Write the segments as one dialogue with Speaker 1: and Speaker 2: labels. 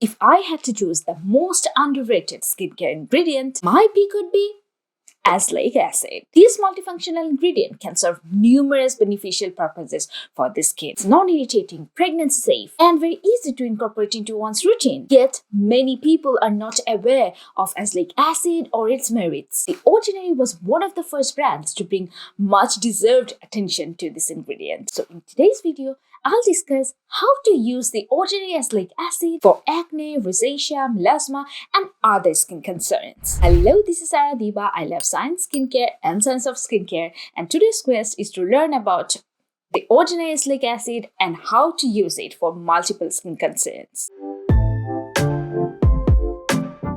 Speaker 1: If I had to choose the most underrated skincare ingredient, my pick would be azelaic acid. This multifunctional ingredient can serve numerous beneficial purposes for the skin. It's non-irritating, pregnancy-safe, and very easy to incorporate into one's routine. Yet, many people are not aware of azelaic acid or its merits. The Ordinary was one of the first brands to bring much-deserved attention to this ingredient. So, in today's video, I'll discuss how to use the Ordinary Azelaic Acid for acne, rosacea, melasma, and other skin concerns. Hello, this is Diba. I love science, skincare, and science of skincare. And today's quest is to learn about the Ordinary Azelaic Acid and how to use it for multiple skin concerns.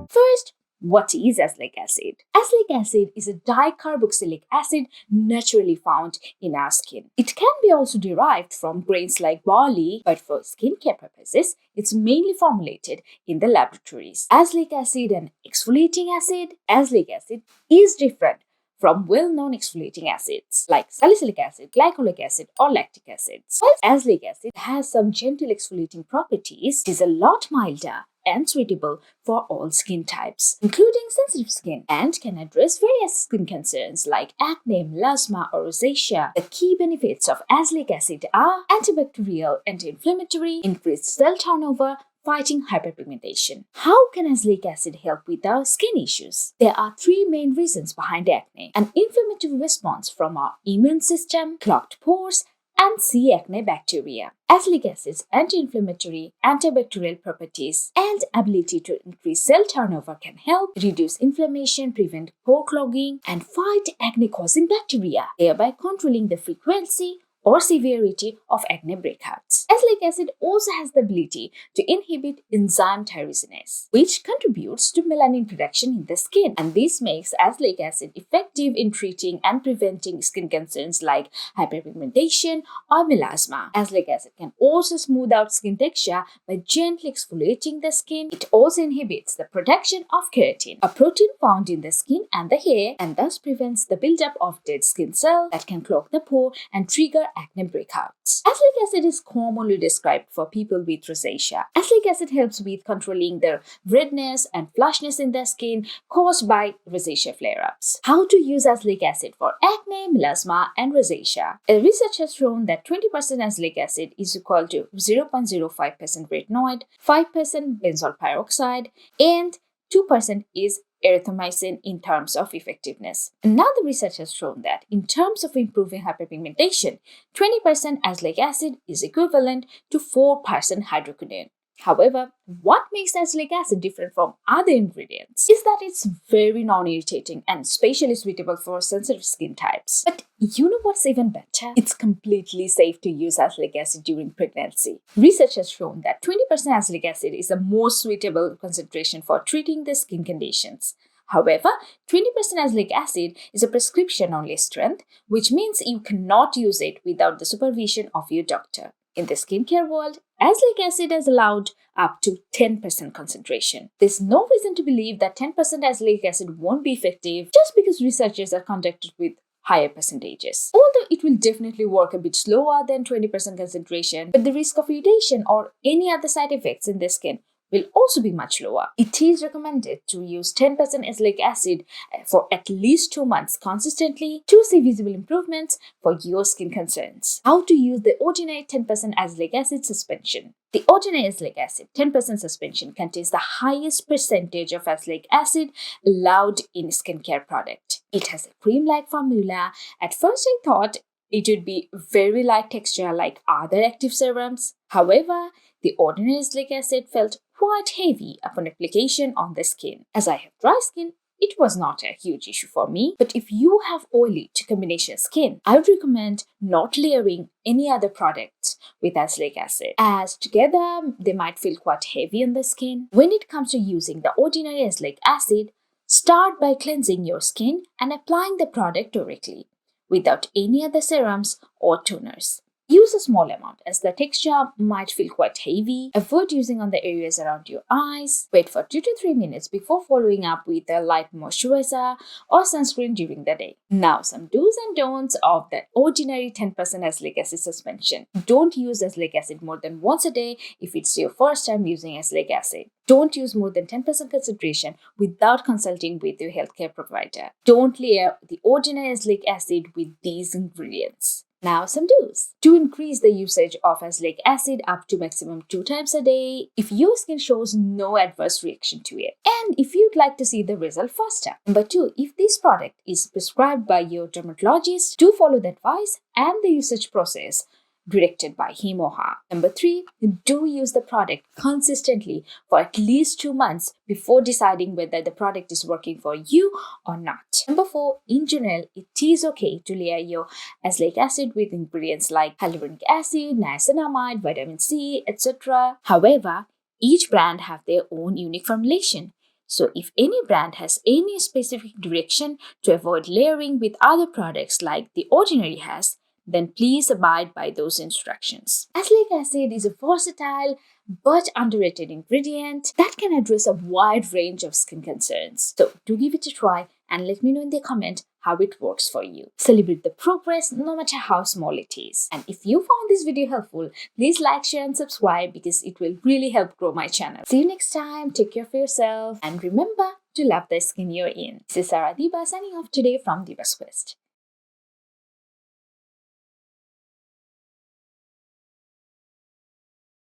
Speaker 1: First, what is azelaic acid? Azelaic acid is a dicarboxylic acid naturally found in our skin. It can be also derived from grains like barley, but for skincare purposes, it's mainly formulated in the laboratories. Azelaic acid and exfoliating acid. Azelaic acid is different from well-known exfoliating acids like salicylic acid, glycolic acid, or lactic acid. While azelaic acid has some gentle exfoliating properties, it is a lot milder and suitable for all skin types, including sensitive skin, and can address various skin concerns like acne, melasma, or rosacea. The key benefits of azelaic acid are antibacterial, anti-inflammatory, increased cell turnover, fighting hyperpigmentation. How can azelaic acid help with our skin issues? There are three main reasons behind acne: an inflammatory response from our immune system, clogged pores, and C. acne bacteria. Azelaic acid's anti-inflammatory, antibacterial properties, and ability to increase cell turnover can help reduce inflammation, prevent pore clogging, and fight acne-causing bacteria, thereby controlling the frequency or severity of acne breakouts. Azelaic acid also has the ability to inhibit enzyme tyrosinase, which contributes to melanin production in the skin, and this makes azelaic acid effective in treating and preventing skin concerns like hyperpigmentation or melasma. Azelaic acid can also smooth out skin texture by gently exfoliating the skin. It also inhibits the production of keratin, a protein found in the skin and the hair, and thus prevents the buildup of dead skin cells that can clog the pore and trigger acne breakouts. Azelaic acid is commonly described for people with rosacea. Azelaic acid helps with controlling the redness and flushness in the skin caused by rosacea flare-ups. How to use azelaic acid for acne, melasma, and rosacea? A research has shown that 20% azelaic acid is equal to 0.05% retinoid, 5% benzoyl peroxide, and 2% is erythromycin in terms of effectiveness. Another research has shown that in terms of improving hyperpigmentation, 20% azelaic acid is equivalent to 4% hydroquinone. However, what makes azelaic acid different from other ingredients is that it's very non-irritating and especially suitable for sensitive skin types. But you know what's even better? It's completely safe to use azelaic acid during pregnancy. Research has shown that 20% azelaic acid is the most suitable concentration for treating the skin conditions. However, 20% azelaic acid is a prescription-only strength, which means you cannot use it without the supervision of your doctor. In the skincare world, azelaic acid is allowed up to 10% concentration. There's no reason to believe that 10% azelaic acid won't be effective just because researches are conducted with higher percentages. Although it will definitely work a bit slower than 20% concentration, but the risk of irritation or any other side effects in the skin will also be much lower. It is recommended to use 10% azelaic acid for at least 2 months consistently to see visible improvements for your skin concerns. How to use the Ordinary 10% Azelaic Acid Suspension? The Ordinary Azelaic Acid 10% suspension contains the highest percentage of azelaic acid allowed in skincare product. It has a cream-like formula. At first I thought it would be very light texture like other active serums. However, the Ordinary Azelaic Acid felt quite heavy upon application on the skin. As I have dry skin, it was not a huge issue for me. But if you have oily to combination skin, I would recommend not layering any other products with azelaic acid, as together they might feel quite heavy on the skin. When it comes to using the Ordinary Azelaic Acid, start by cleansing your skin and applying the product directly, without any other serums or toners. Use a small amount as the texture might feel quite heavy. Avoid using on the areas around your eyes. Wait for 2 to 3 minutes before following up with a light moisturizer or sunscreen during the day. Now, some do's and don'ts of the Ordinary 10% Azelaic Acid Suspension. Don't use azelaic acid more than once a day if it's your first time using azelaic acid. Don't use more than 10% concentration without consulting with your healthcare provider. Don't layer the Ordinary Azelaic Acid with these ingredients. Now, some do's. To increase the usage of azelaic acid up to maximum 2 times a day if your skin shows no adverse reaction to it, and if you'd like to see the result faster. Number 2, if this product is prescribed by your dermatologist, do follow the advice and the usage process directed by him or her. Number 3, do use the product consistently for at least 2 months before deciding whether the product is working for you or not. Number 4, in general, it is okay to layer your azelaic acid with ingredients like hyaluronic acid, niacinamide, vitamin C, etc. However, each brand have their own unique formulation. So if any brand has any specific direction to avoid layering with other products like the Ordinary has, then please abide by those instructions. Azelaic acid is a versatile but underrated ingredient that can address a wide range of skin concerns. So do give it a try and let me know in the comment how it works for you. Celebrate the progress no matter how small it is. And if you found this video helpful, please like, share and subscribe because it will really help grow my channel. See you next time. Take care of yourself and remember to love the skin you're in. This is Diba signing off today from Diba's Quest.